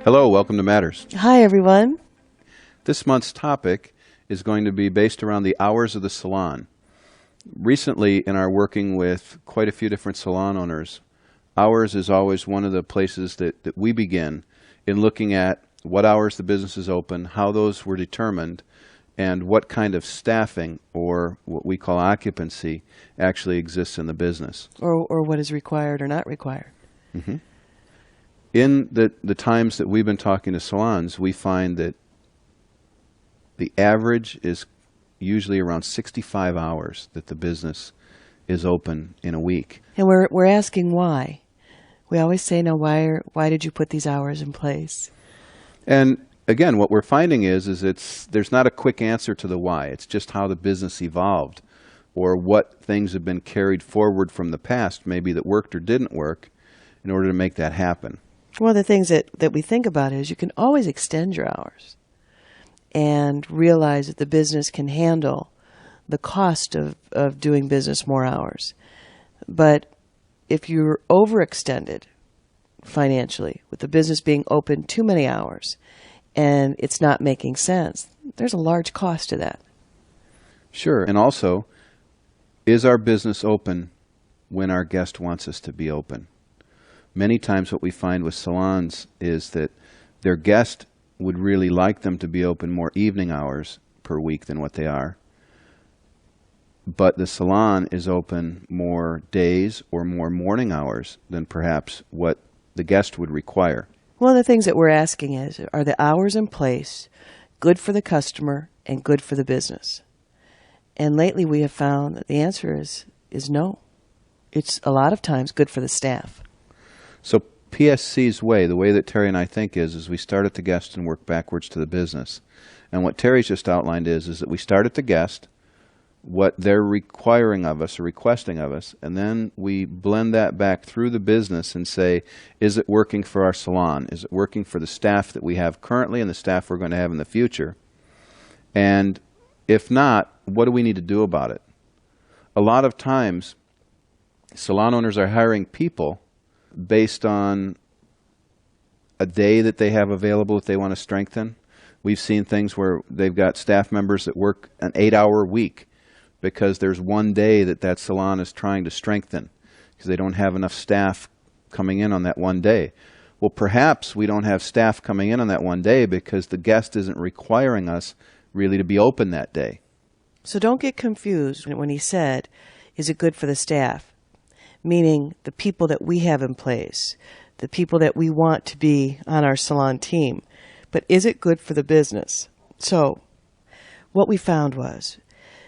Hello, welcome to Matters. Hi, everyone. This month's topic is going to be based around the hours of the salon. Recently, in our working with quite a few different salon owners, hours is always one of the places that we begin in looking at what hours the business is open, how those were determined, and what kind of staffing, or what we call occupancy, actually exists in the business. Or what is required or not required. Mm-hmm. In the times that we've been talking to salons, we find that the average is usually around 65 hours that the business is open in a week. And we're asking why. We always say, no, why did you put these hours in place? And again, what we're finding is there's not a quick answer to the why. It's just how the business evolved, or what things have been carried forward from the past, maybe that worked or didn't work, in order to make that happen. One of the things that we think about is you can always extend your hours and realize that the business can handle the cost of doing business more hours. But if you're overextended financially, with the business being open too many hours and it's not making sense, there's a large cost to that. Sure. And also, is our business open when our guest wants us to be open? Many times what we find with salons is that their guest would really like them to be open more evening hours per week than what they are. But the salon is open more days or more morning hours than perhaps what the guest would require. One of the things that we're asking is, are the hours in place good for the customer and good for the business? And lately we have found that the answer is no. It's a lot of times good for the staff. So PSC's way, the way that Terry and I think is we start at the guest and work backwards to the business. And what Terry's just outlined is that we start at the guest, what they're requiring of us or requesting of us, and then we blend that back through the business and say, is it working for our salon? Is it working for the staff that we have currently and the staff we're going to have in the future? And if not, what do we need to do about it? A lot of times, salon owners are hiring people based on a day that they have available that they want to strengthen. We've seen things where they've got staff members that work an 8-hour week because there's one day that salon is trying to strengthen because they don't have enough staff coming in on that one day. Well, perhaps we don't have staff coming in on that one day because the guest isn't requiring us really to be open that day. So don't get confused when he said, is it good for the staff? Meaning the people that we have in place, the people that we want to be on our salon team. But is it good for the business? So what we found was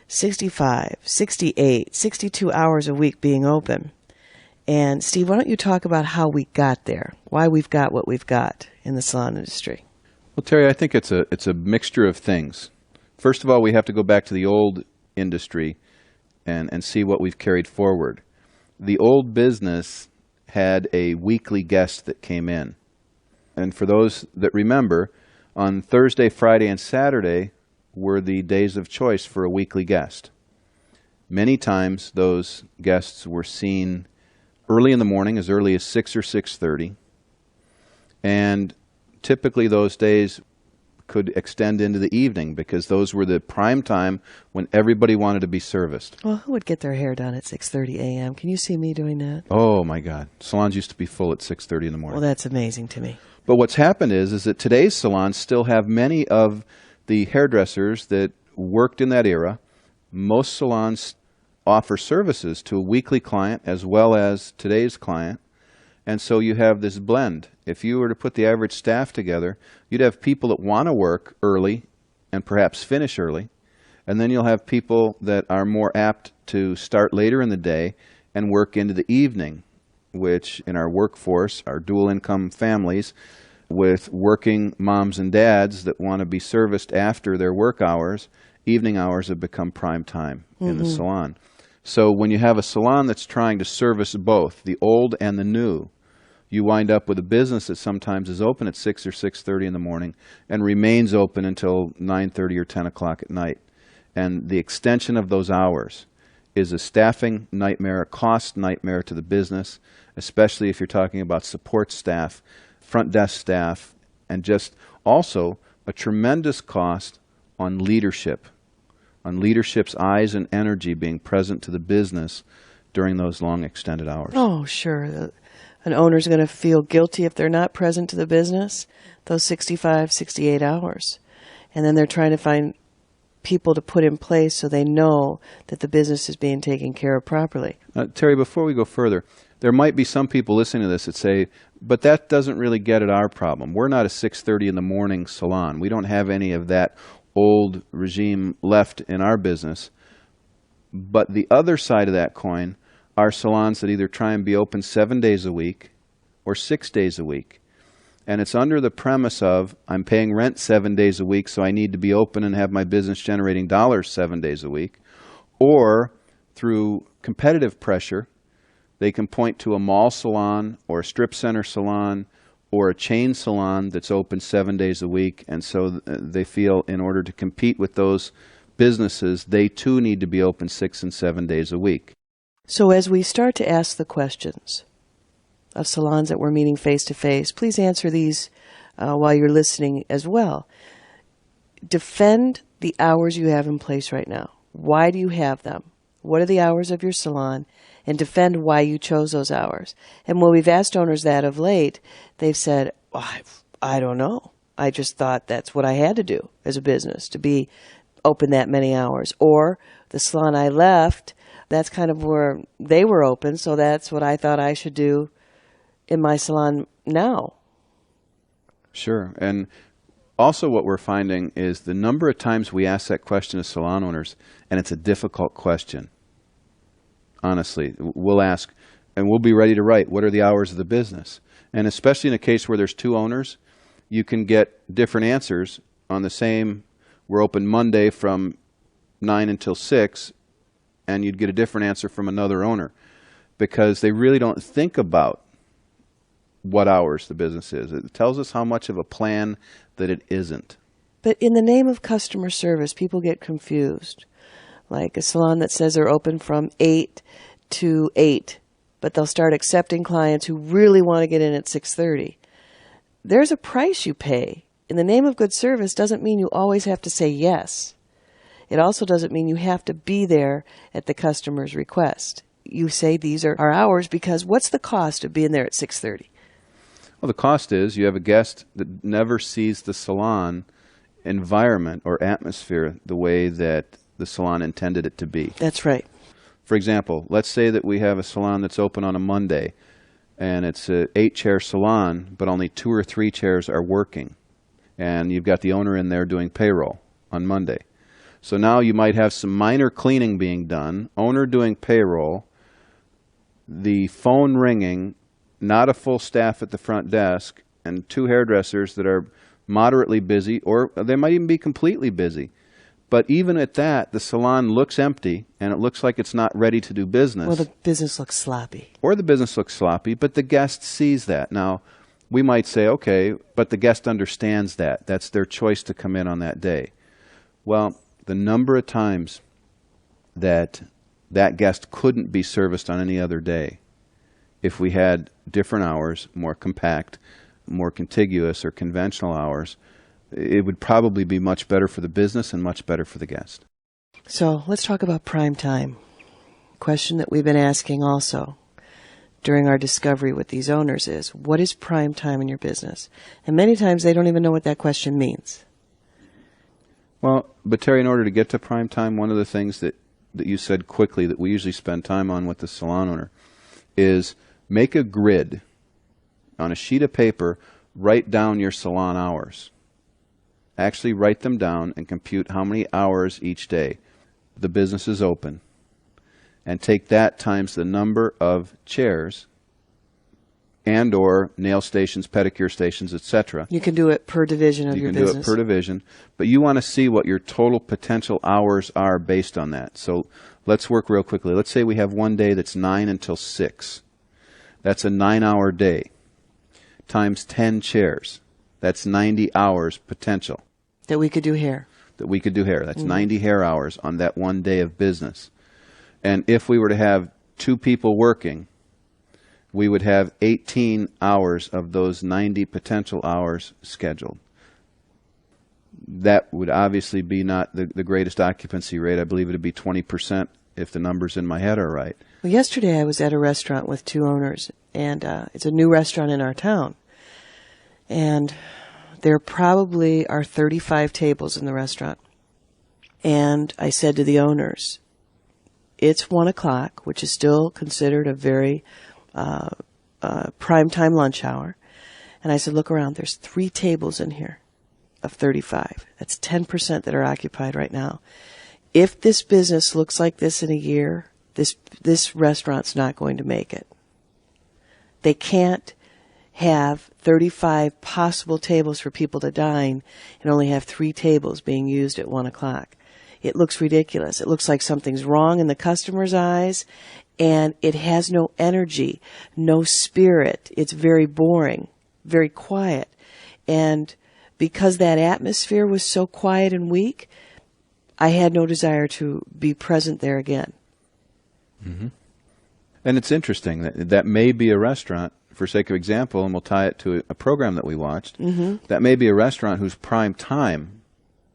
65, 68, 62 hours a week being open. And Steve, why don't you talk about how we got there, why we've got what we've got in the salon industry? Well, Terry, I think it's a mixture of things. First of all, we have to go back to the old industry and see what we've carried forward. The old business had a weekly guest that came in. And for those that remember, on Thursday, Friday, and Saturday were the days of choice for a weekly guest. Many times those guests were seen early in the morning, as early as 6 or 6:30. And typically those days could extend into the evening because those were the prime time when everybody wanted to be serviced. Well, who would get their hair done at 6:30 a.m.? Can you see me doing that? Oh, my God. Salons used to be full at 6:30 in the morning. Well, that's amazing to me. But what's happened is that today's salons still have many of the hairdressers that worked in that era. Most salons offer services to a weekly client as well as today's client. And so you have this blend. If you were to put the average staff together, you'd have people that want to work early and perhaps finish early. And then you'll have people that are more apt to start later in the day and work into the evening, which in our workforce, our dual income families with working moms and dads that want to be serviced after their work hours, evening hours have become prime time in the salon. So when you have a salon that's trying to service both, the old and the new, you wind up with a business that sometimes is open at 6 or 6:30 in the morning and remains open until 9:30 or 10 o'clock at night. And the extension of those hours is a staffing nightmare, a cost nightmare to the business, especially if you're talking about support staff, front desk staff, and just also a tremendous cost on leadership's eyes and energy being present to the business during those long extended hours. Oh, sure. An owner's going to feel guilty if they're not present to the business those 65, 68 hours. And then they're trying to find people to put in place so they know that the business is being taken care of properly. Terry, before we go further, there might be some people listening to this that say, but that doesn't really get at our problem. We're not a 6:30 in the morning salon. We don't have any of that old regime left in our business. But the other side of that coin are salons that either try and be open 7 days a week or 6 days a week. And it's under the premise of, I'm paying rent 7 days a week, so I need to be open and have my business generating dollars 7 days a week. Or through competitive pressure, they can point to a mall salon or a strip center salon or a chain salon that's open 7 days a week. And so they feel in order to compete with those businesses, they too need to be open 6 and 7 days a week. So as we start to ask the questions of salons that we're meeting face-to-face, please answer these while you're listening as well. Defend the hours you have in place right now. Why do you have them? What are the hours of your salon? And defend why you chose those hours. And when we've asked owners that of late, they've said, I don't know. I just thought that's what I had to do as a business, to be open that many hours. Or the salon I left, that's kind of where they were open, so that's what I thought I should do in my salon now. Sure. And also what we're finding is the number of times we ask that question to salon owners, and it's a difficult question. Honestly, we'll ask, and we'll be ready to write, what are the hours of the business? And especially in a case where there's two owners, you can get different answers on the same, we're open Monday from 9 until 6, and you'd get a different answer from another owner because they really don't think about what hours the business is. It tells us how much of a plan that it isn't. But in the name of customer service, people get confused. Like a salon that says they're open from 8 to 8, but they'll start accepting clients who really want to get in at 6:30. There's a price you pay. In the name of good service doesn't mean you always have to say yes. It also doesn't mean you have to be there at the customer's request. You say these are our hours because what's the cost of being there at 6:30? Well, the cost is you have a guest that never sees the salon environment or atmosphere the way that the salon intended it to be. That's right. For example, let's say that we have a salon that's open on a Monday, and it's an 8-chair salon, but only 2 or 3 chairs are working. And you've got the owner in there doing payroll on Monday. So now you might have some minor cleaning being done, owner doing payroll, the phone ringing, not a full staff at the front desk, and 2 hairdressers that are moderately busy, or they might even be completely busy. But even at that, the salon looks empty, and it looks like it's not ready to do business. Well, the business looks sloppy. Or the business looks sloppy, but the guest sees that. Now, we might say, okay, but the guest understands that. That's their choice to come in on that day. Well, the number of times that that guest couldn't be serviced on any other day, if we had different hours, more compact, more contiguous or conventional hours, it would probably be much better for the business and much better for the guest. So let's talk about prime time. Question that we've been asking also during our discovery with these owners is, what is prime time in your business? And many times they don't even know what that question means. Well, but Terry, in order to get to prime time, one of the things that you said quickly that we usually spend time on with the salon owner is make a grid on a sheet of paper, write down your salon hours. Actually write them down and compute how many hours each day the business is open. And take that times the number of chairs and or nail stations, pedicure stations, etc. You can do it per division of your business. You can do it per division. But you want to see what your total potential hours are based on that. So let's work real quickly. Let's say we have one day that's 9 until 6. That's a 9-hour day. Times 10 chairs. That's 90 hours potential. That we could do hair. That we could do hair. That's 90 hair hours on that one day of business. And if we were to have 2 people working, we would have 18 hours of those 90 potential hours scheduled. That would obviously be not the greatest occupancy rate. I believe it would be 20% if the numbers in my head are right. Well, yesterday I was at a restaurant with two owners, and it's a new restaurant in our town. And there probably are 35 tables in the restaurant. And I said to the owners, it's 1 o'clock, which is still considered a very prime time lunch hour. And I said, look around, there's 3 tables in here of 35. That's 10% that are occupied right now. If this business looks like this in a year, this restaurant's not going to make it. They can't have 35 possible tables for people to dine and only have 3 tables being used at 1 o'clock. It looks ridiculous. It looks like something's wrong in the customer's eyes, and it has no energy, no spirit. It's very boring, very quiet. And because that atmosphere was so quiet and weak, I had no desire to be present there again. Mm-hmm. And it's interesting that may be a restaurant, for sake of example, and we'll tie it to a program that we watched, that may be a restaurant whose prime time,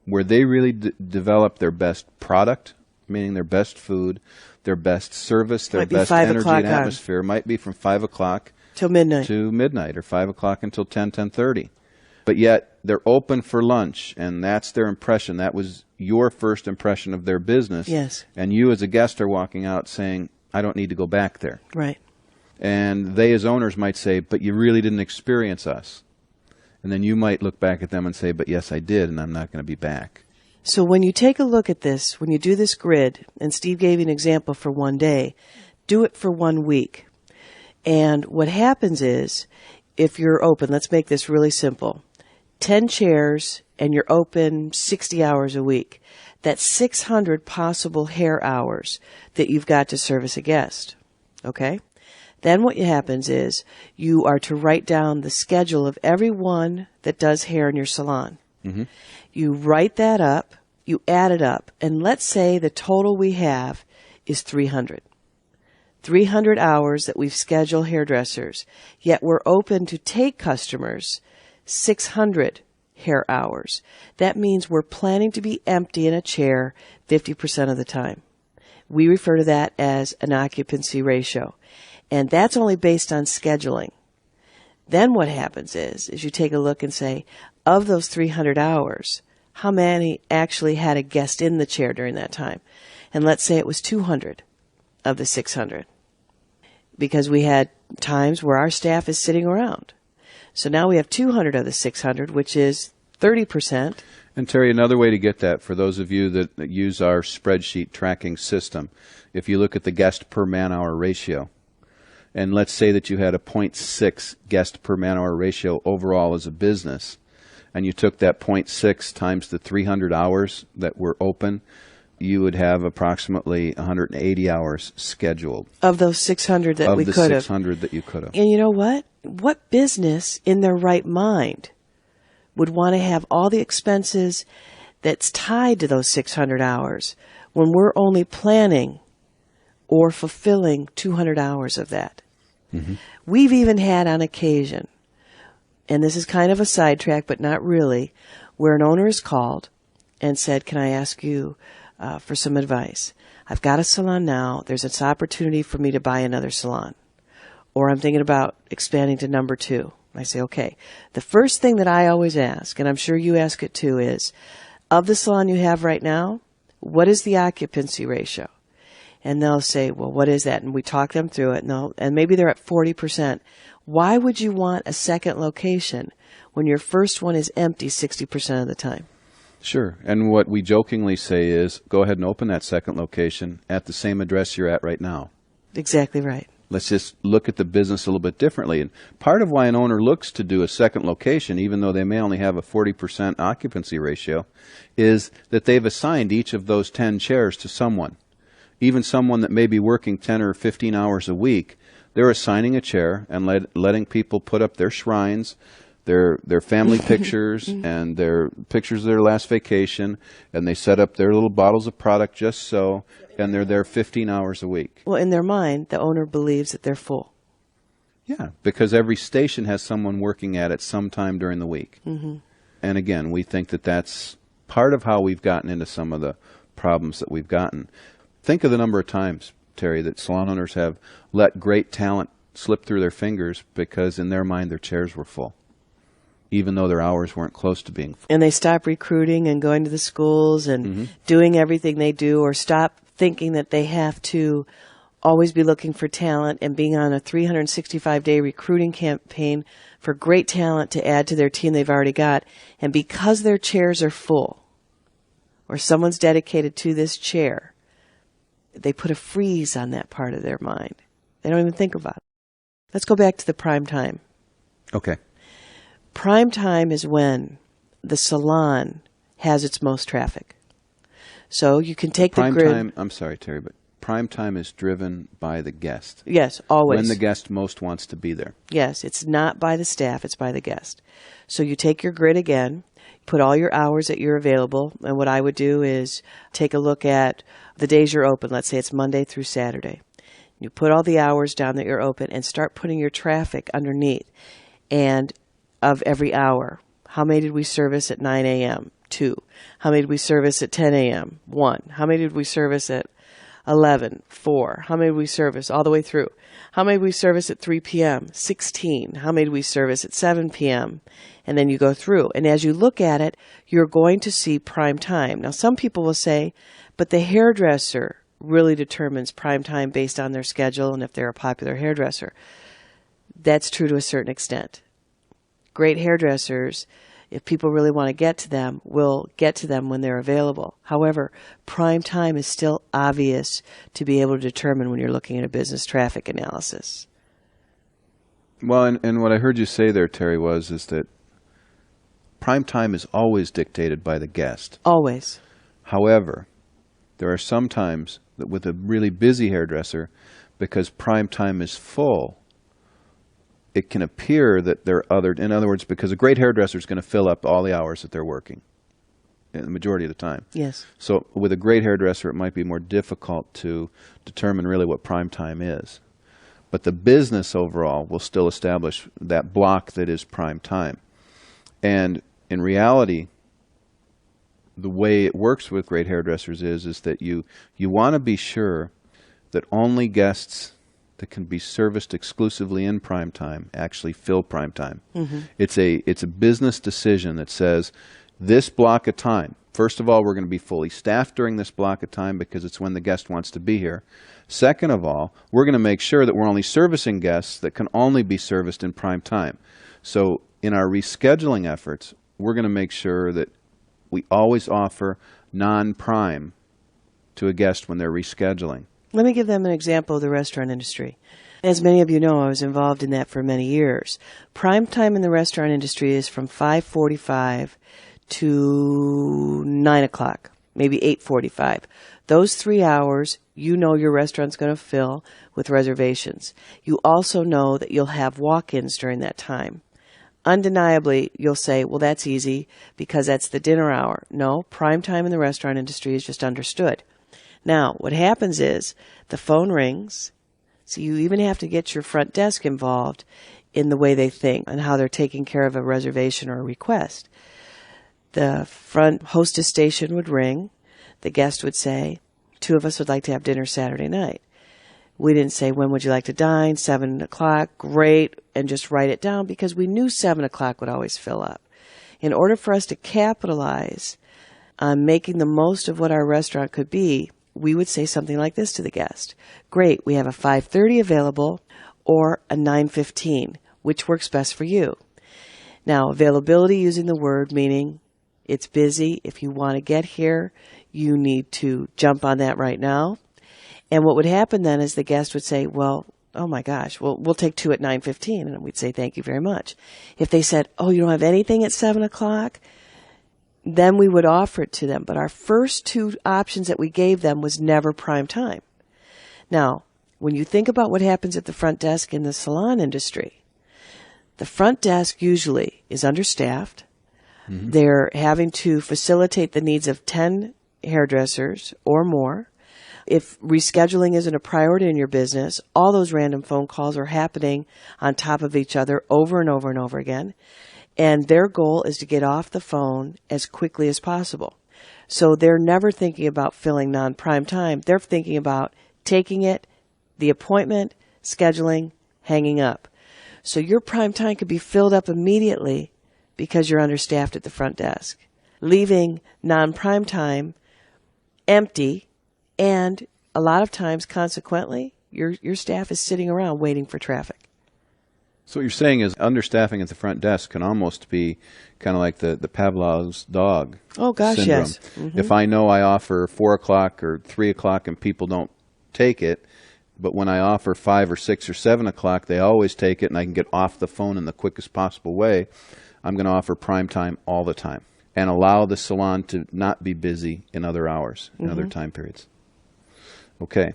where they really develop their best product, meaning their best food, their best service, their best energy and atmosphere, might be from 5 o'clock till midnight. To midnight, or 5 o'clock until 10:30. But yet they're open for lunch, and that's their impression. That was your first impression of their business. Yes. And you as a guest are walking out saying, I don't need to go back there. Right. And they as owners might say, but you really didn't experience us. And then you might look back at them and say, but yes, I did, and I'm not going to be back. So when you take a look at this, when you do this grid, and Steve gave you an example for one day, do it for 1 week. And what happens is, if you're open, let's make this really simple, 10 chairs and you're open 60 hours a week. That's 600 possible hair hours that you've got to service a guest. Okay? Then what happens is you are to write down the schedule of everyone that does hair in your salon. Mm-hmm. You write that up, you add it up, and let's say the total we have is 300. 300 hours that we've scheduled hairdressers, yet we're open to take customers 600 hair hours. That means we're planning to be empty in a chair 50% of the time. We refer to that as an occupancy ratio. And that's only based on scheduling. Then what happens is you take a look and say, of those 300 hours, how many actually had a guest in the chair during that time? And let's say it was 200 of the 600. Because we had times where our staff is sitting around. So now we have 200 of the 600, which is 30%. And Terry, another way to get that, for those of you that use our spreadsheet tracking system, if you look at the guest per man-hour ratio, and let's say that you had a 0.6 guest per man-hour ratio overall as a business, and you took that 0.6 times the 300 hours that were open, you would have approximately 180 hours scheduled. Of those 600 that we could have. Of the 600 that you could have. And you know what? What business in their right mind would want to have all the expenses that's tied to those 600 hours when we're only planning or fulfilling 200 hours of that? Mm-hmm. We've even had on occasion, and this is kind of a sidetrack, but not really, where an owner is called and said, can I ask you for some advice? I've got a salon now. There's this opportunity for me to buy another salon. Or I'm thinking about expanding to number 2. I say, okay. The first thing that I always ask, and I'm sure you ask it too, is, of the salon you have right now, what is the occupancy ratio? And they'll say, well, what is that? And we talk them through it, and maybe they're at 40%. Why would you want a second location when your first one is empty 60% of the time? Sure. And what we jokingly say is, go ahead and open that second location at the same address you're at right now. Exactly right. Let's just look at the business a little bit differently. And part of why an owner looks to do a second location, even though they may only have a 40% occupancy ratio, is that they've assigned each of those 10 chairs to someone. Even someone that may be working 10 or 15 hours a week, they're assigning a chair and letting people put up their shrines, their family pictures, and their pictures of their last vacation, and they set up their little bottles of product just so, and they're there 15 hours a week. Well, in their mind, the owner believes that they're full. Yeah, because every station has someone working at it sometime during the week. Mm-hmm. And again, we think that that's part of how we've gotten into some of the problems that we've gotten. Think of the number of times, Terry, that salon owners have let great talent slip through their fingers because in their mind their chairs were full, even though their hours weren't close to being full. And they stop recruiting and going to the schools and doing everything they do, or stop thinking that they have to always be looking for talent and being on a 365-day recruiting campaign for great talent to add to their team they've already got. And because their chairs are full, or someone's dedicated to this chair, they put a freeze on that part of their mind. They don't even think about it. Let's go back to the prime time. Okay. Prime time is when the salon has its most traffic. So you can take the grid. Time, I'm sorry, Terry, but prime time is driven by the guest. Yes, always. When the guest most wants to be there. Yes, it's not by the staff, it's by the guest. So you take your grid again, put all your hours that you're available, and what I would do is take a look at the days you're open. Let's say it's Monday through Saturday. You put all the hours down that you're open and start putting your traffic underneath. And of every hour, how many did we service at 9 a.m.? 2. How many did we service at 10 a.m.? 1. How many did we service at 11? 4. How many did we service all the way through? How many did we service at 3 p.m.? 16. How many did we service at 7 p.m.? And then you go through. And as you look at it, you're going to see prime time. Now, some people will say, but the hairdresser really determines prime time based on their schedule and if they're a popular hairdresser. That's true to a certain extent. Great hairdressers, if people really want to get to them, will get to them when they're available. However, prime time is still obvious to be able to determine when you're looking at a business traffic analysis. Well, and what I heard you say there, Terry, is that prime time is always dictated by the guest. Always. However, there are some times that with a really busy hairdresser, because prime time is full, it can appear that there are in other words, because a great hairdresser is going to fill up all the hours that they're working, the majority of the time. Yes. So with a great hairdresser, it might be more difficult to determine really what prime time is. But the business overall will still establish that block that is prime time. And in reality, the way it works with great hairdressers is that you want to be sure that only guests that can be serviced exclusively in prime time actually fill prime time. Mm-hmm. It's a business decision that says this block of time, first of all, we're going to be fully staffed during this block of time because it's when the guest wants to be here. Second of all, we're going to make sure that we're only servicing guests that can only be serviced in prime time. So in our rescheduling efforts, we're going to make sure that we always offer non-prime to a guest when they're rescheduling. Let me give them an example of the restaurant industry. As many of you know, I was involved in that for many years. Prime time in the restaurant industry is from 5:45 to 9 o'clock, maybe 8:45. Those 3 hours, you know your restaurant's going to fill with reservations. You also know that you'll have walk-ins during that time. Undeniably, you'll say, well, that's easy because that's the dinner hour. No, prime time in the restaurant industry is just understood. Now, what happens is the phone rings, so you even have to get your front desk involved in the way they think and how they're taking care of a reservation or a request. The front hostess station would ring. The guest would say, 2 of us would like to have dinner Saturday night. We didn't say, when would you like to dine? 7 o'clock, great, and just write it down because we knew 7 o'clock would always fill up. In order for us to capitalize on making the most of what our restaurant could be, we would say something like this to the guest. Great, we have a 5:30 available or a 9:15. Which works best for you? Now, availability using the word meaning it's busy. If you want to get here, you need to jump on that right now. And what would happen then is the guest would say, well, oh my gosh, well, we'll take 2 at 9:15. And we'd say, thank you very much. If they said, oh, you don't have anything at 7 o'clock? Then we would offer it to them. But our first 2 options that we gave them was never prime time. Now, when you think about what happens at the front desk in the salon industry, the front desk usually is understaffed. Mm-hmm. They're having to facilitate the needs of 10 hairdressers or more. If rescheduling isn't a priority in your business, all those random phone calls are happening on top of each other over and over and over again. And their goal is to get off the phone as quickly as possible. So they're never thinking about filling non-prime time. They're thinking about taking it, the appointment, scheduling, hanging up. So your prime time could be filled up immediately because you're understaffed at the front desk, leaving non-prime time empty, and a lot of times, consequently, your staff is sitting around waiting for traffic. So what you're saying is understaffing at the front desk can almost be kind of like the Pavlov's dog syndrome. Yes. Mm-hmm. If I know I offer 4 o'clock or 3 o'clock and people don't take it, but when I offer 5 or 6 or 7 o'clock, they always take it and I can get off the phone in the quickest possible way, I'm going to offer prime time all the time and allow the salon to not be busy in other hours, in other time periods. Okay.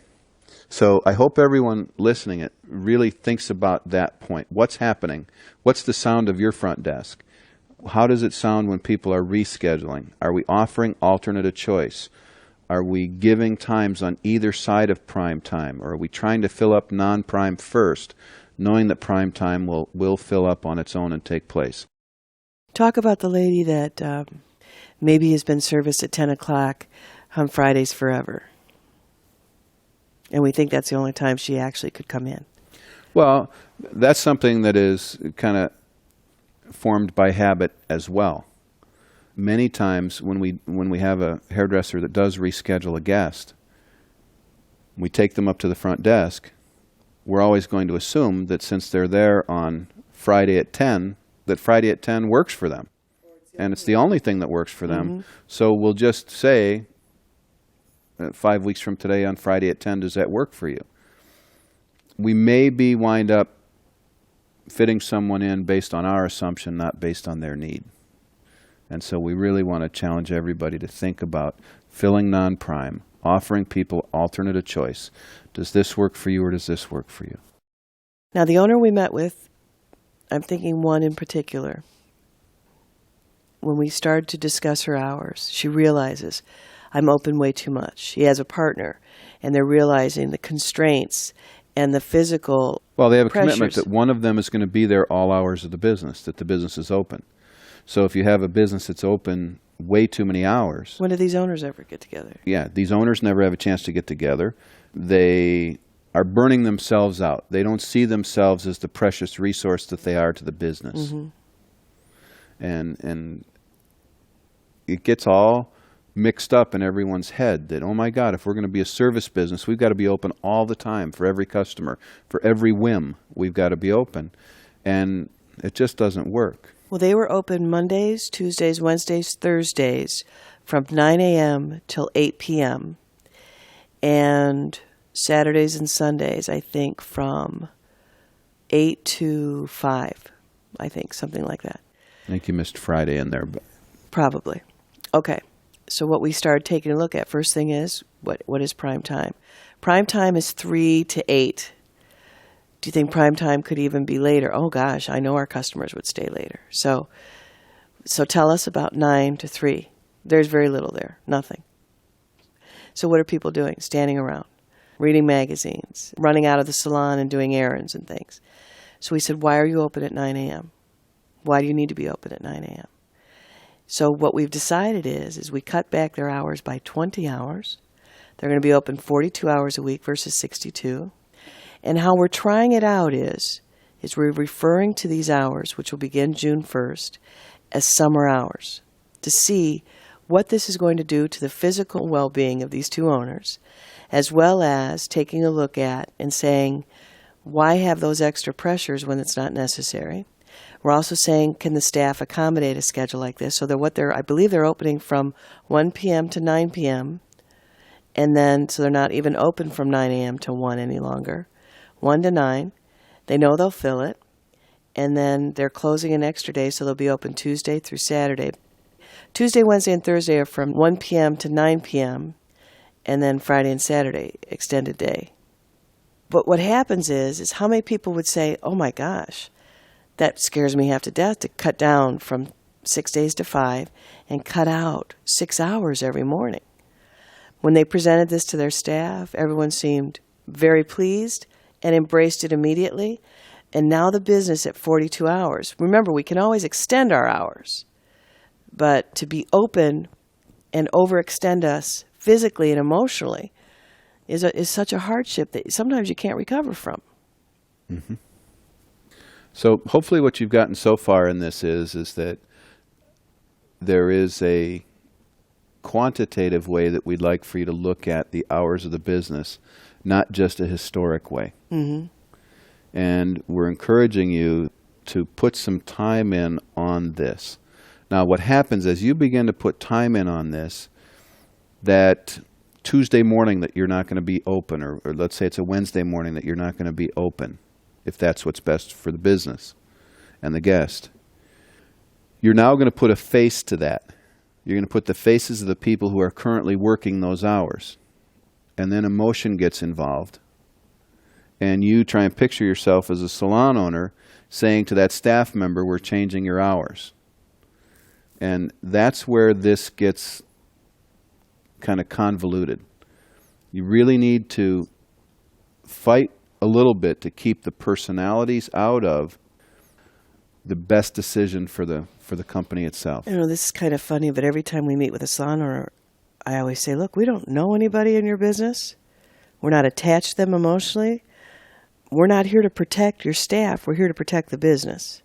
So I hope everyone listening it really thinks about that point. What's happening? What's the sound of your front desk? How does it sound when people are rescheduling? Are we offering alternate choice? Are we giving times on either side of prime time? Or are we trying to fill up non-prime first, knowing that prime time will fill up on its own and take place? Talk about the lady that maybe has been serviced at 10 o'clock on Fridays forever. And we think that's the only time she actually could come in. Well, that's something that is kind of formed by habit as well. Many times when we have a hairdresser that does reschedule a guest, we take them up to the front desk. We're always going to assume that since they're there on Friday at 10, that Friday at 10 works for them. And it's the only thing that works for them. So we'll just say, 5 weeks from today on Friday at 10, does that work for you? We may wind up fitting someone in based on our assumption, not based on their need. And so we really want to challenge everybody to think about filling non-prime, offering people alternate choice. Does this work for you or does this work for you? Now, the owner we met with, I'm thinking one in particular. When we started to discuss her hours, she realizes, I'm open way too much. She has a partner, and they're realizing the constraints and the physical Well, they have a pressures. commitment that one of them is going to be there all hours of the business, that the business is open. So if you have a business that's open way too many hours... When do these owners ever get together? Yeah, these owners never have a chance to get together. They are burning themselves out. They don't see themselves as the precious resource that they are to the business. And it gets all mixed up in everyone's head that, oh my God, if we're going to be a service business, we've got to be open all the time for every customer. For every whim, we've got to be open. And it just doesn't work. Well, they were open Mondays, Tuesdays, Wednesdays, Thursdays from 9 a.m. till 8 p.m. And Saturdays and Sundays, I think, from 8 to 5, I think, something like that. I think you missed Friday in there. But Probably. Okay. So what we started taking a look at, first thing is, what is prime time? Prime time is 3 to 8. Do you think prime time could even be later? Oh gosh, I know our customers would stay later. So tell us about 9 to 3. There's very little there, nothing. So what are people doing? Standing around, reading magazines, running out of the salon and doing errands and things. So we said, why are you open at 9 a.m.? Why do you need to be open at 9 a.m.? So what we've decided is we cut back their hours by 20 hours. They're going to be open 42 hours a week versus 62. And how we're trying it out is we're referring to these hours, which will begin June 1st, as summer hours, to see what this is going to do to the physical well-being of these two owners, as well as taking a look at and saying, why have those extra pressures when it's not necessary? We're also saying, can the staff accommodate a schedule like this? So I believe they're opening from 1 p.m. to 9 p.m., and then so they're not even open from 9 a.m. to 1 any longer. 1 to 9. They know they'll fill it. And then they're closing an extra day, so they'll be open Tuesday through Saturday. Tuesday, Wednesday, and Thursday are from 1 p.m. to 9 p.m., and then Friday and Saturday, extended day. But what happens is how many people would say, oh my gosh, that scares me half to death to cut down from 6 days to 5 and cut out 6 hours every morning. When they presented this to their staff, everyone seemed very pleased and embraced it immediately. And now the business at 42 hours. Remember, we can always extend our hours, but to be open and overextend us physically and emotionally is such a hardship that sometimes you can't recover from. Mm-hmm. So hopefully what you've gotten so far in this is that there is a quantitative way that we'd like for you to look at the hours of the business, not just a historic way. Mm-hmm. And we're encouraging you to put some time in on this. Now, what happens as you begin to put time in on this, that Tuesday morning that you're not going to be open, or let's say it's a Wednesday morning that you're not going to be open, if that's what's best for the business and the guest, you're now going to put a face to that. You're going to put the faces of the people who are currently working those hours. And then emotion gets involved. And you try and picture yourself as a salon owner saying to that staff member, we're changing your hours. And that's where this gets kind of convoluted. You really need to fight a little bit to keep the personalities out of the best decision for the company itself. You know, this is kind of funny, but every time we meet with a salon owner, I always say, look, we don't know anybody in your business. We're not attached to them emotionally. We're not here to protect your staff. We're here to protect the business.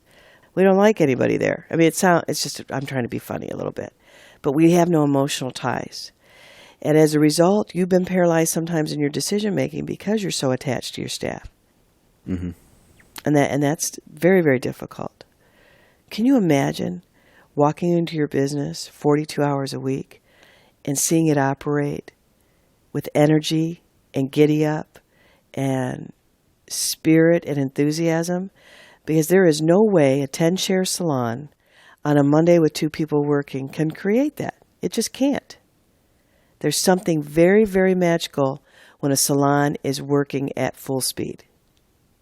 We don't like anybody there. I mean, it's just, I'm trying to be funny a little bit. But we have no emotional ties. And as a result, you've been paralyzed sometimes in your decision-making because you're so attached to your staff. Mm-hmm. And that's very, very difficult. Can you imagine walking into your business 42 hours a week and seeing it operate with energy and giddy up and spirit and enthusiasm? Because there is no way a 10-chair salon on a Monday with 2 people working can create that. It just can't. There's something very, very magical when a salon is working at full speed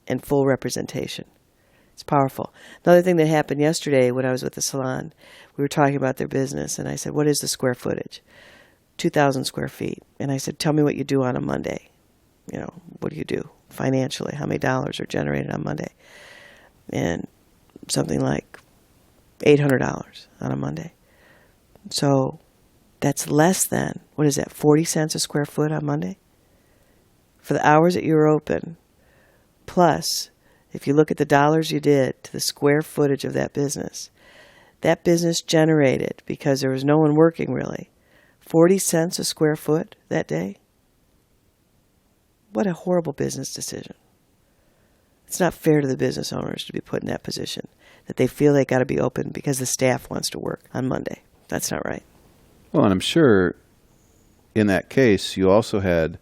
and full representation. It's powerful. Another thing that happened yesterday when I was with the salon, we were talking about their business, and I said, what is the square footage? 2,000 square feet. And I said, tell me what you do on a Monday. You know, what do you do financially? How many dollars are generated on Monday? And something like $800 on a Monday. So that's less than, what is that, 40 cents a square foot on Monday? For the hours that you were open, plus, if you look at the dollars you did to the square footage of that business generated, because there was no one working really, 40 cents a square foot that day. What a horrible business decision. It's not fair to the business owners to be put in that position, that they feel they got to be open because the staff wants to work on Monday. That's not right. Well, and I'm sure in that case you also had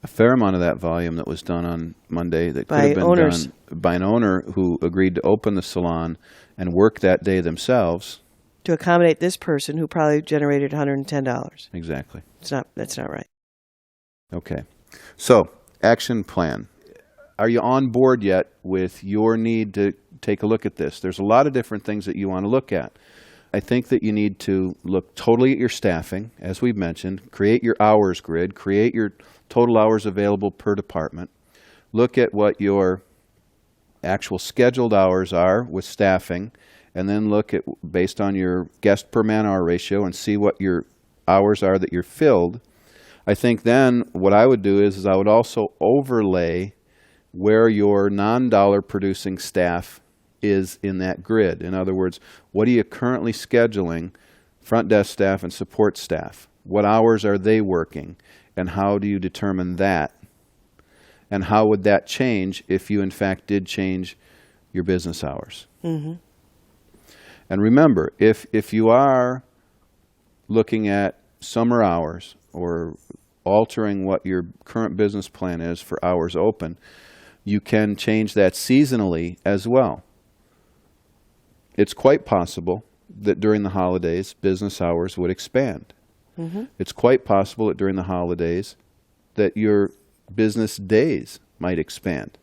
a fair amount of that volume that was done on Monday that could have been done by an owner who agreed to open the salon and work that day themselves. To accommodate this person who probably generated $110. Exactly. That's not right. Okay. So, action plan. Are you on board yet with your need to take a look at this? There's a lot of different things that you want to look at. I think that you need to look totally at your staffing, as we've mentioned, create your hours grid, create your total hours available per department, look at what your actual scheduled hours are with staffing, and then look at, based on your guest per man-hour ratio, and see what your hours are that you're filled. I think then what I would do is I would also overlay where your non-dollar producing staff is in that grid. In other words, what are you currently scheduling front desk staff and support staff? What hours are they working? And how do you determine that? And how would that change if you in fact did change your business hours? Mm-hmm. And remember, if you are looking at summer hours or altering what your current business plan is for hours open, you can change that seasonally as well. It's quite possible that during the holidays, business hours would expand. Mm-hmm. It's quite possible that during the holidays that your business days might expand.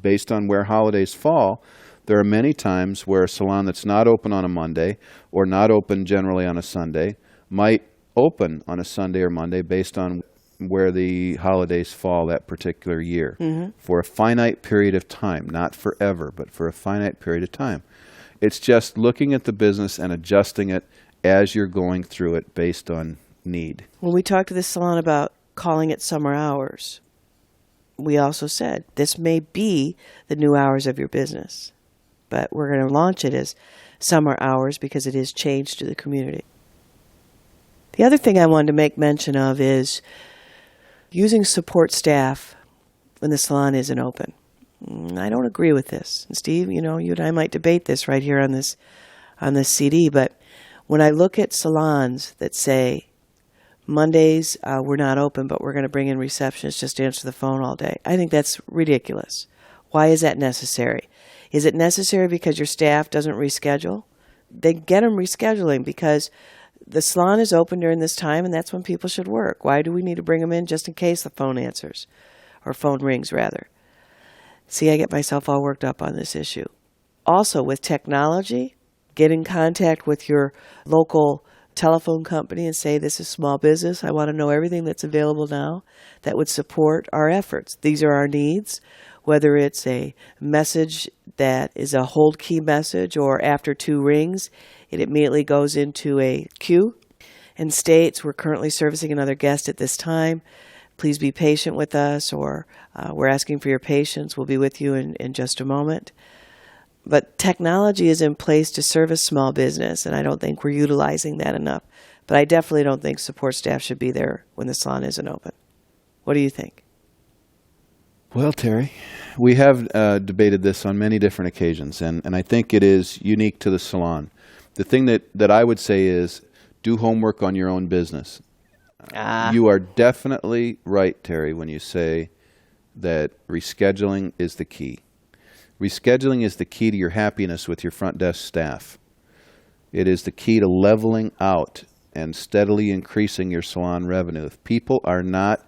Based on where holidays fall, there are many times where a salon that's not open on a Monday or not open generally on a Sunday might open on a Sunday or Monday based on where the holidays fall that particular year for a finite period of time, not forever, but for a finite period of time. It's just looking at the business and adjusting it as you're going through it based on need. When we talked to this salon about calling it summer hours, we also said this may be the new hours of your business, but we're going to launch it as summer hours because it is changed to the community. The other thing I wanted to make mention of is using support staff when the salon isn't open. I don't agree with this. And Steve, you and I might debate this right here on this CD, but when I look at salons that say, Mondays, we're not open, but we're going to bring in receptionists just to answer the phone all day, I think that's ridiculous. Why is that necessary? Is it necessary because your staff doesn't reschedule? They get them rescheduling because the salon is open during this time, and that's when people should work. Why do we need to bring them in just in case the phone answers, or phone rings, rather? See, I get myself all worked up on this issue. Also, with technology, get in contact with your local telephone company and say, this is small business. I want to know everything that's available now that would support our efforts. These are our needs, whether it's a message that is a hold key message or after 2 rings, it immediately goes into a queue and states, we're currently servicing another guest at this time. Please be patient with us, or we're asking for your patience. We'll be with you in just a moment. But technology is in place to service small business, and I don't think we're utilizing that enough. But I definitely don't think support staff should be there when the salon isn't open. What do you think? Well, Terry, we have debated this on many different occasions, and I think it is unique to the salon. The thing that I would say is do homework on your own business. You are definitely right, Terry, when you say that rescheduling is the key. Rescheduling is the key to your happiness with your front desk staff. It is the key to leveling out and steadily increasing your salon revenue. If people are not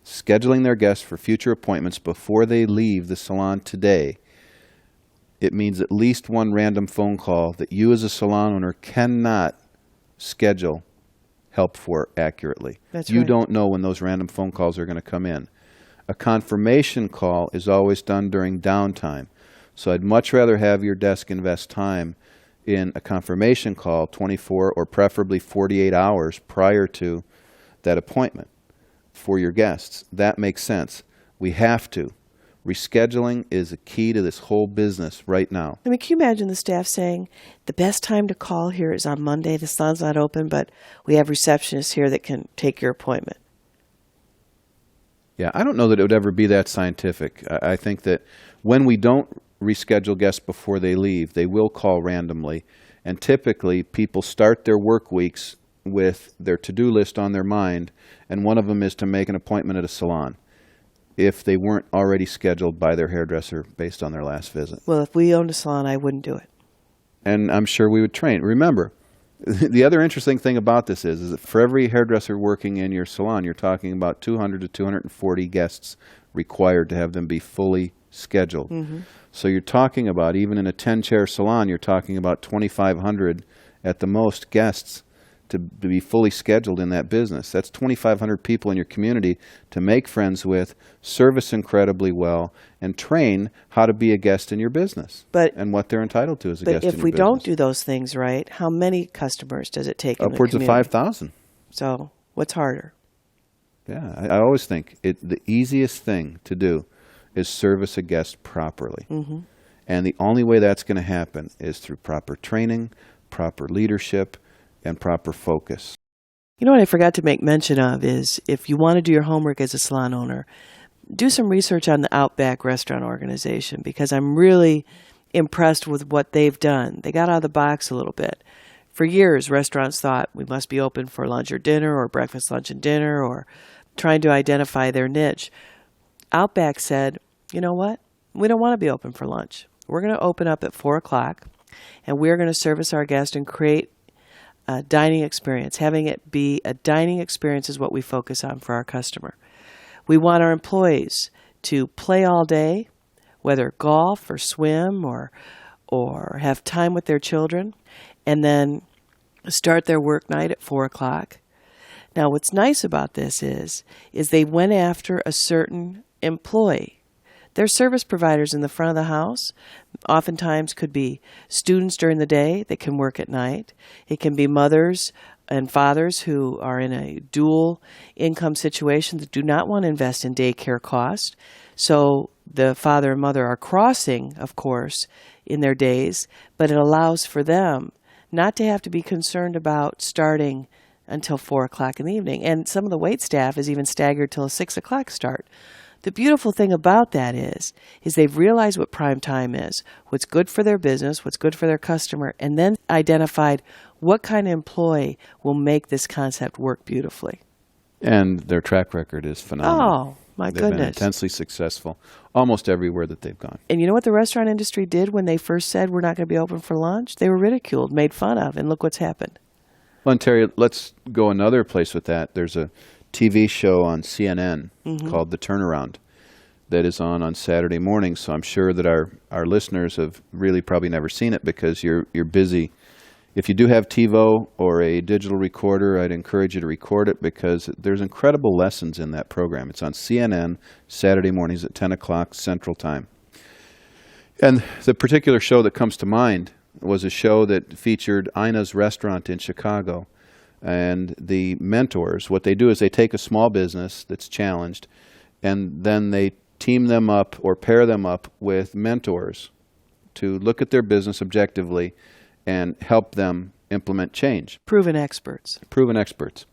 scheduling their guests for future appointments before they leave the salon today, it means at least one random phone call that you as a salon owner cannot schedule help for accurately. That's you right. don't know when those random phone calls are going to come in. A confirmation call is always done during downtime. So I'd much rather have your desk invest time in a confirmation call 24 or preferably 48 hours prior to that appointment for your guests. That makes sense. We have to. Rescheduling is a key to this whole business right now. I mean, can you imagine the staff saying, the best time to call here is on Monday. The salon's not open, but we have receptionists here that can take your appointment. Yeah, I don't know that it would ever be that scientific. I think that when we don't reschedule guests before they leave, they will call randomly. And typically, people start their work weeks with their to-do list on their mind, and one of them is to make an appointment at a salon if they weren't already scheduled by their hairdresser based on their last visit. Well, if we owned a salon, I wouldn't do it. And I'm sure we would train. Remember, the other interesting thing about this is that for every hairdresser working in your salon, you're talking about 200 to 240 guests required to have them be fully scheduled. Mm-hmm. So you're talking about, even in a 10-chair salon, you're talking about 2,500 at the most guests to be fully scheduled in that business. That's 2,500 people in your community to make friends with, service incredibly well, and train how to be a guest in your business and what they're entitled to as a guest in your business. But if we don't do those things right, how many customers does it take in the Upwards of community? 5,000. So what's harder? Yeah, I always think the easiest thing to do is service a guest properly. Mm-hmm. And the only way that's going to happen is through proper training, proper leadership, and proper focus. You know what I forgot to make mention of is if you want to do your homework as a salon owner, do some research on the Outback Restaurant Organization, because I'm really impressed with what they've done. They got out of the box a little bit. For years, restaurants thought we must be open for lunch or dinner, or breakfast, lunch, and dinner, or trying to identify their niche. Outback said, you know what? We don't want to be open for lunch. We're going to open up at 4 o'clock, and we're going to service our guests and create a dining experience. Having it be a dining experience is what we focus on for our customer. We want our employees to play all day, whether golf or swim or have time with their children, and then start their work night at 4 o'clock, Now, what's nice about this is they went after a certain employee. Their service providers in the front of the house oftentimes could be students during the day that can work at night. It can be mothers and fathers who are in a dual income situation that do not want to invest in daycare costs. So the father and mother are crossing, of course, in their days, but it allows for them not to have to be concerned about starting until 4 o'clock in the evening. And some of the wait staff is even staggered till a 6 o'clock start. The beautiful thing about that is they've realized what prime time is, what's good for their business, what's good for their customer, and then identified what kind of employee will make this concept work beautifully. And their track record is phenomenal. Oh, my They've goodness. been intensely successful almost everywhere that they've gone. And you know what the restaurant industry did when they first said we're not going to be open for lunch? They were ridiculed, made fun of, and look what's happened. Well, and Terry, let's go another place with that. There's a TV show on CNN called The Turnaround that is on Saturday mornings. So I'm sure that our listeners have really probably never seen it because you're busy. If you do have TiVo or a digital recorder, I'd encourage you to record it because there's incredible lessons in that program. It's on CNN Saturday mornings at 10 o'clock Central Time. And the particular show that comes to mind was a show that featured Ina's restaurant in Chicago. And the mentors, what they do is they take a small business that's challenged and then they team them up or pair them up with mentors to look at their business objectively and help them implement change. Proven experts. Proven experts.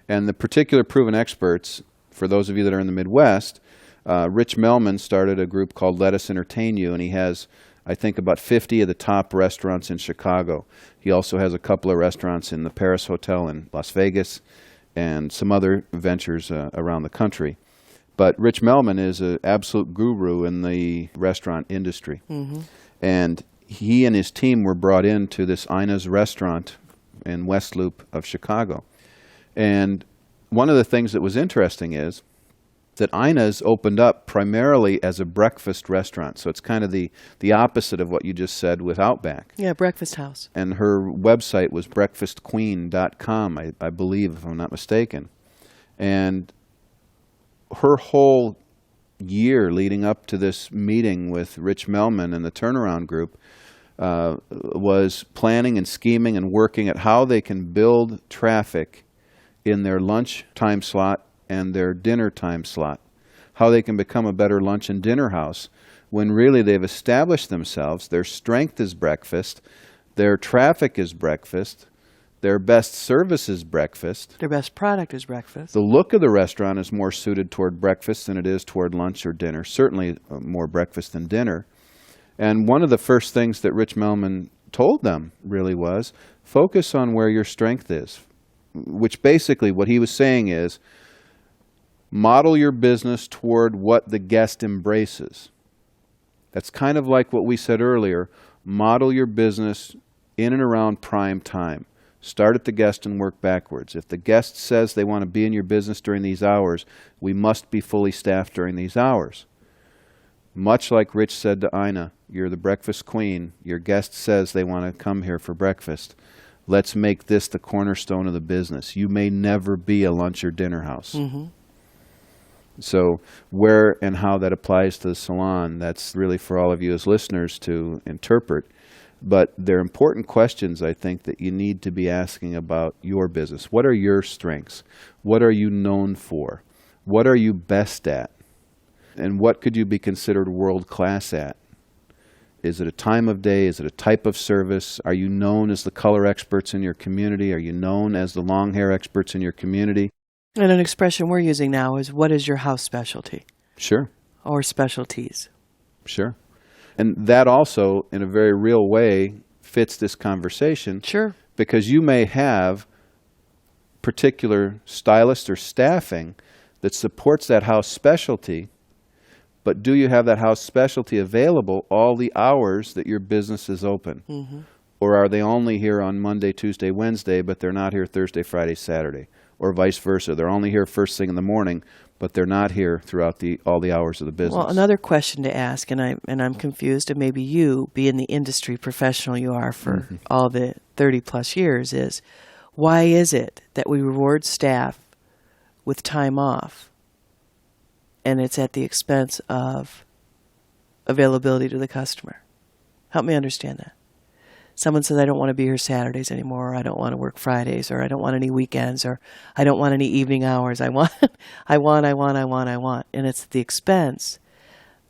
And the particular proven experts, for those of you that are in the Midwest, Rich Melman started a group called Let Us Entertain You, and he has, I think, about 50 of the top restaurants in Chicago. He also has a couple of restaurants in the Paris Hotel in Las Vegas and some other ventures around the country. But Rich Melman is an absolute guru in the restaurant industry. And he and his team were brought into this Ina's restaurant in West Loop of Chicago. And one of the things that was interesting is that Ina's opened up primarily as a breakfast restaurant. So it's kind of the opposite of what you just said with Outback. Yeah, breakfast house. And her website was breakfastqueen.com, I believe, if I'm not mistaken. And her whole year leading up to this meeting with Rich Melman and the Turnaround Group was planning and scheming and working at how they can build traffic in their lunch time slot and their dinner time slot, how they can become a better lunch and dinner house when really they've established themselves. Their strength is breakfast, their traffic is breakfast, their best service is breakfast. Their best product is breakfast. The look of the restaurant is more suited toward breakfast than it is toward lunch or dinner, certainly more breakfast than dinner. And one of the first things that Rich Melman told them really was, focus on where your strength is, which basically what he was saying is, model your business toward what the guest embraces. That's kind of like what we said earlier, model your business in and around prime time. Start at the guest and work backwards. If the guest says they want to be in your business during these hours, we must be fully staffed during these hours. Much like Rich said to Ina, you're the breakfast queen. Your guest says they want to come here for breakfast. Let's make this the cornerstone of the business. You may never be a lunch or dinner house. So where and how that applies to the salon, that's really for all of you as listeners to interpret. But they're important questions, I think, that you need to be asking about your business. What are your strengths? What are you known for? What are you best at? And what could you be considered world-class at? Is it a time of day? Is it a type of service? Are you known as the color experts in your community? Are you known as the long hair experts in your community? And an expression we're using now is, what is your house specialty? Sure. Or specialties. Sure. And that also, in a very real way, fits this conversation. Sure. Because you may have particular stylists or staffing that supports that house specialty, but do you have that house specialty available all the hours that your business is open? Or are they only here on Monday, Tuesday, Wednesday, but they're not here Thursday, Friday, Saturday? Or vice versa. They're only here first thing in the morning, but they're not here throughout all the hours of the business. Well, another question to ask, and I'm confused, and maybe you, being the industry professional you are for all the 30-plus years, is why is it that we reward staff with time off, and it's at the expense of availability to the customer. Help me understand that. Someone says, I don't want to be here Saturdays anymore, or I don't want to work Fridays, or I don't want any weekends, or I don't want any evening hours. I want, I want. And it's at the expense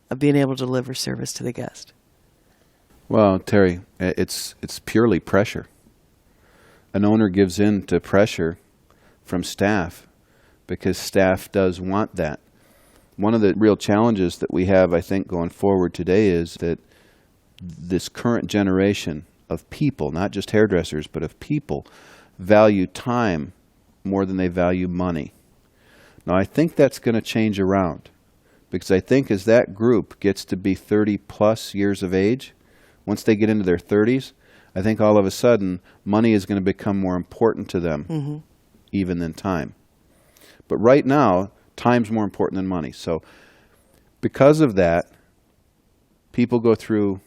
of being able to deliver service to the guest. Well, Terry, it's purely pressure. An owner gives in to pressure from staff because staff does want that. One of the real challenges that we have, I think, going forward today is that this current generation of people, not just hairdressers, but of people, value time more than they value money. Now, I think that's going to change around because I think as that group gets to be 30 plus years of age, once they get into their 30s, I think all of a sudden money is going to become more important to them even than time. But right now, time's more important than money. So because of that, people go through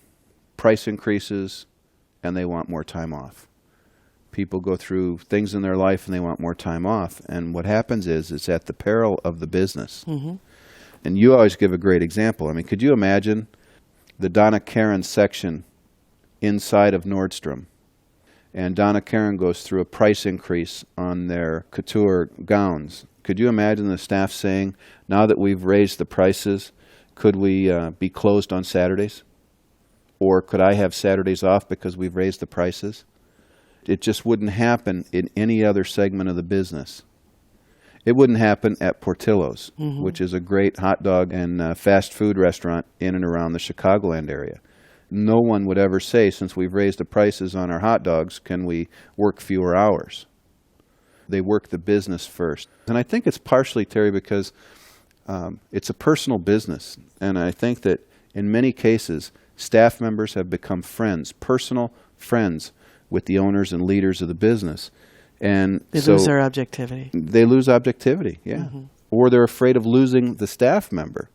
price increases and they want more time off. People go through things in their life and they want more time off. And what happens is it's at the peril of the business. And you always give a great example. I mean, could you imagine the Donna Karan section inside of Nordstrom? And Donna Karan goes through a price increase on their couture gowns. Could you imagine the staff saying, now that we've raised the prices, could we be closed on Saturdays? Or could I have Saturdays off because we've raised the prices? It just wouldn't happen in any other segment of the business. It wouldn't happen at Portillo's, which is a great hot dog and fast food restaurant in and around the Chicagoland area. No one would ever say, since we've raised the prices on our hot dogs, can we work fewer hours? They work the business first. And I think it's partially, Terry, because it's a personal business. And I think that in many cases, staff members have become friends, personal friends with the owners and leaders of the business. And they lose their objectivity. They lose objectivity, yeah. Or they're afraid of losing the staff member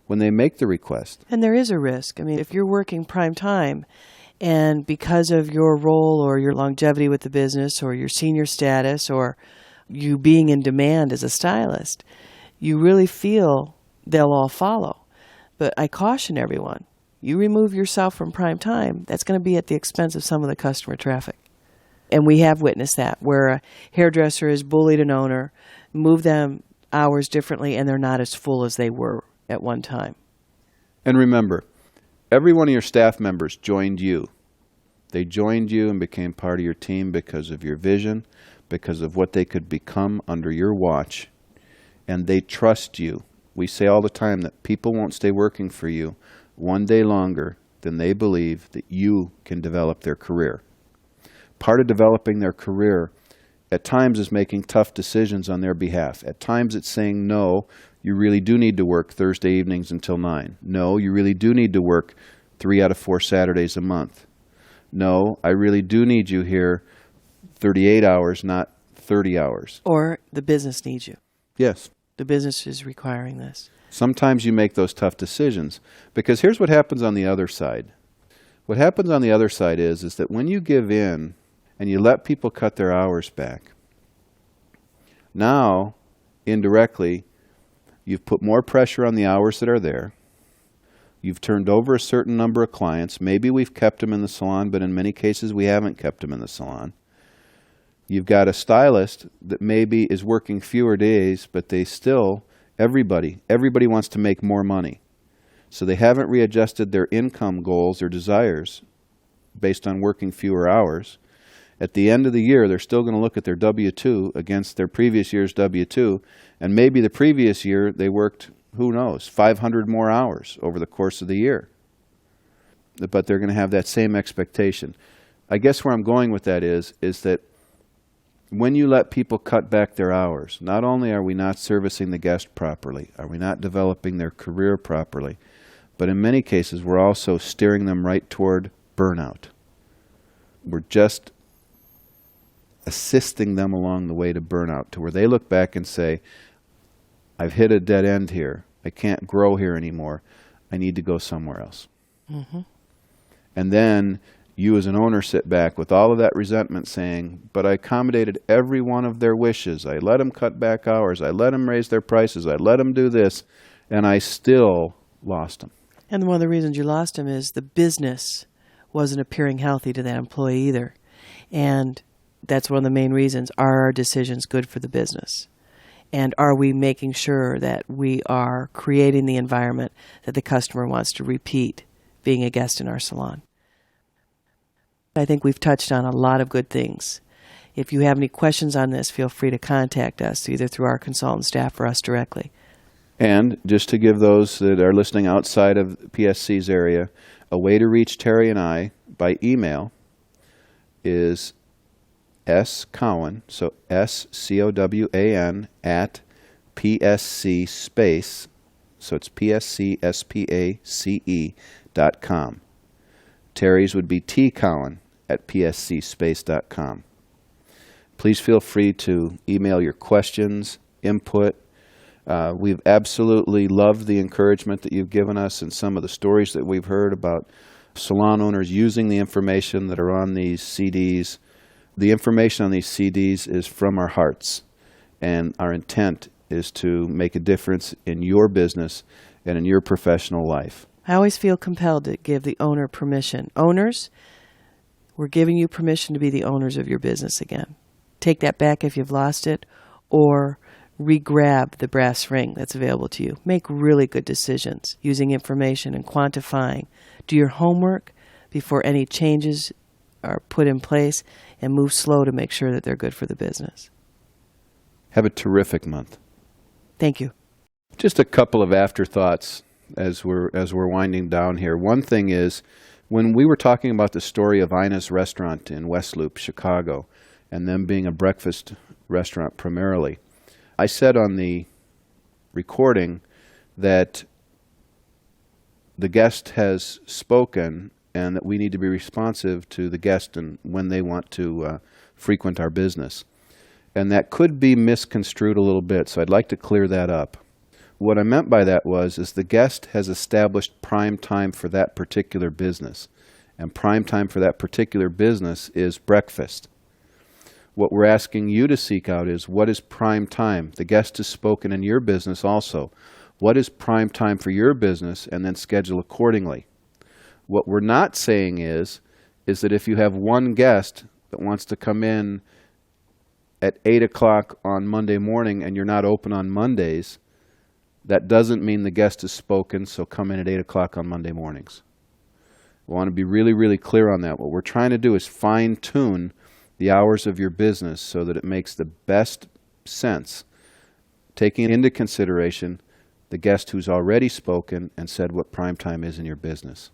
when they make the request. And there is a risk. I mean, if you're working prime time and because of your role or your longevity with the business or your senior status or you being in demand as a stylist, you really feel they'll all follow. But I caution everyone, you remove yourself from prime time, that's going to be at the expense of some of the customer traffic. And we have witnessed that, where a hairdresser has bullied an owner, moved them hours differently, and they're not as full as they were at one time. And remember, every one of your staff members joined you. They joined you and became part of your team because of your vision, because of what they could become under your watch. And they trust you. We say all the time that people won't stay working for you one day longer than they believe that you can develop their career. Part of developing their career at times is making tough decisions on their behalf. At times it's saying, no, you really do need to work Thursday evenings until 9. No, you really do need to work 3 out of 4 Saturdays a month. No, I really do need you here 38 hours, not 30 hours. Or the business needs you. Yes. The business is requiring this. Sometimes you make those tough decisions because here's what happens on the other side. What happens on the other side is that when you give in and you let people cut their hours back, now, indirectly, you've put more pressure on the hours that are there. You've turned over a certain number of clients. Maybe we've kept them in the salon, but in many cases we haven't kept them in the salon. You've got a stylist that maybe is working fewer days, but they still, everybody wants to make more money. So they haven't readjusted their income goals or desires based on working fewer hours. At the end of the year, they're still going to look at their W-2 against their previous year's W-2, and maybe the previous year they worked, who knows, 500 more hours over the course of the year. But they're going to have that same expectation. I guess where I'm going with that is that when you let people cut back their hours, not only are we not servicing the guest properly, are we not developing their career properly, but in many cases we're also steering them right toward burnout. We're just assisting them along the way to burnout, to where they look back and say, I've hit a dead end here. I can't grow here anymore. I need to go somewhere else. And then you as an owner sit back with all of that resentment saying, but I accommodated every one of their wishes. I let them cut back hours. I let them raise their prices. I let them do this, and I still lost them. And one of the reasons you lost them is the business wasn't appearing healthy to that employee either. And that's one of the main reasons. Are our decisions good for the business? And are we making sure that we are creating the environment that the customer wants to repeat being a guest in our salon? I think we've touched on a lot of good things. If you have any questions on this, feel free to contact us either through our consultant staff or us directly. And just to give those that are listening outside of PSC's area, a way to reach Terry and I by email is scowan, so SCOWAN at PSC space, so it's PSCSPACE.com. Terry's would be tcowan at pscspace.com. Please feel free to email your questions, input. We've absolutely loved the encouragement that you've given us and some of the stories that we've heard about salon owners using the information that are on these CDs. The information on these CDs is from our hearts, and our intent is to make a difference in your business and in your professional life. I always feel compelled to give the owner permission. Owners, we're giving you permission to be the owners of your business again. Take that back if you've lost it, or re-grab the brass ring that's available to you. Make really good decisions using information and quantifying. Do your homework before any changes are put in place, and move slow to make sure that they're good for the business. Have a terrific month. Thank you. Just a couple of afterthoughts as we're winding down here. One thing is, when we were talking about the story of Ina's restaurant in West Loop, Chicago, and them being a breakfast restaurant primarily, I said on the recording that the guest has spoken and that we need to be responsive to the guest and when they want to frequent our business. And that could be misconstrued a little bit, so I'd like to clear that up. What I meant by that is the guest has established prime time for that particular business. And prime time for that particular business is breakfast. What we're asking you to seek out is, what is prime time? The guest has spoken in your business also. What is prime time for your business? And then schedule accordingly. What we're not saying is that if you have one guest that wants to come in at 8 o'clock on Monday morning and you're not open on Mondays, that doesn't mean the guest has spoken, so come in at 8 o'clock on Monday mornings. We want to be really, really clear on that. What we're trying to do is fine-tune the hours of your business so that it makes the best sense, taking into consideration the guest who's already spoken and said what prime time is in your business.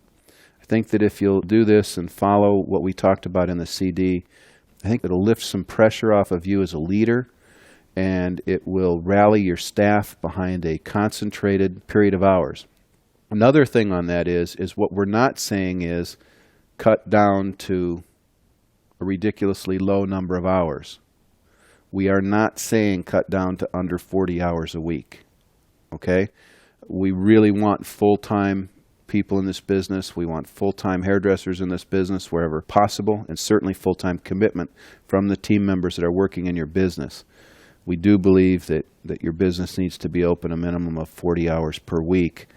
I think that if you'll do this and follow what we talked about in the CD, I think it'll lift some pressure off of you as a leader, and it will rally your staff behind a concentrated period of hours. Another thing on that is what we're not saying is cut down to a ridiculously low number of hours. We are not saying cut down to under 40 hours a week, okay? We really want full-time people in this business. We want full-time hairdressers in this business wherever possible, and certainly full-time commitment from the team members that are working in your business. We do believe that your business needs to be open a minimum of 40 hours per week,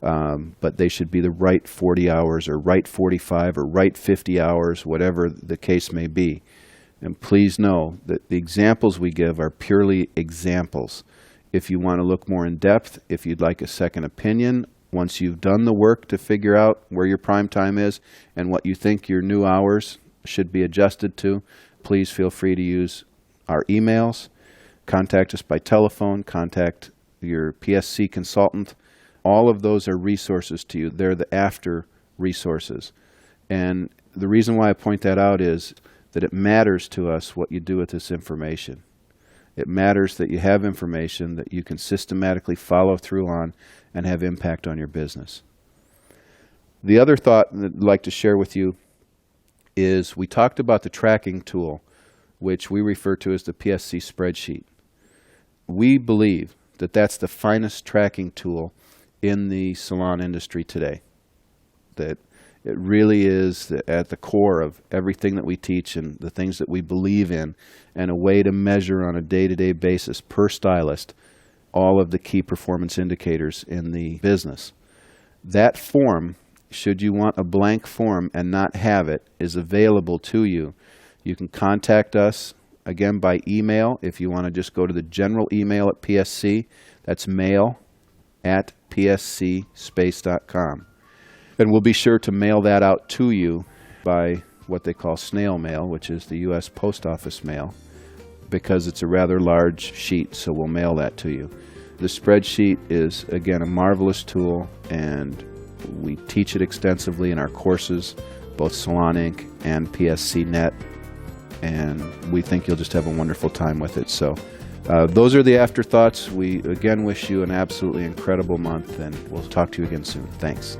but they should be the right 40 hours or right 45 or right 50 hours, whatever the case may be. And please know that the examples we give are purely examples. If you want to look more in depth, if you'd like a second opinion, once you've done the work to figure out where your prime time is and what you think your new hours should be adjusted to, please feel free to use our emails. Contact us by telephone, contact your PSC consultant. All of those are resources to you. They're the after resources. And the reason why I point that out is that it matters to us what you do with this information. It matters that you have information that you can systematically follow through on and have impact on your business. The other thought that I'd like to share with you is we talked about the tracking tool, which we refer to as the PSC spreadsheet. We believe that that's the finest tracking tool in the salon industry today. that it really is at the core of everything that we teach and the things that we believe in, and a way to measure on a day-to-day basis per stylist all of the key performance indicators in the business. That form, should you want a blank form and not have it, is available to you. You can contact us, again, by email. If you want to just go to the general email at PSC, that's mail@pscspace.com. And we'll be sure to mail that out to you by what they call snail mail, which is the U.S. Post Office mail, because it's a rather large sheet, so we'll mail that to you. The spreadsheet is, again, a marvelous tool, and we teach it extensively in our courses, both Salon Inc. and PSC Net, and we think you'll just have a wonderful time with it. So those are the afterthoughts. We, again, wish you an absolutely incredible month, and we'll talk to you again soon. Thanks.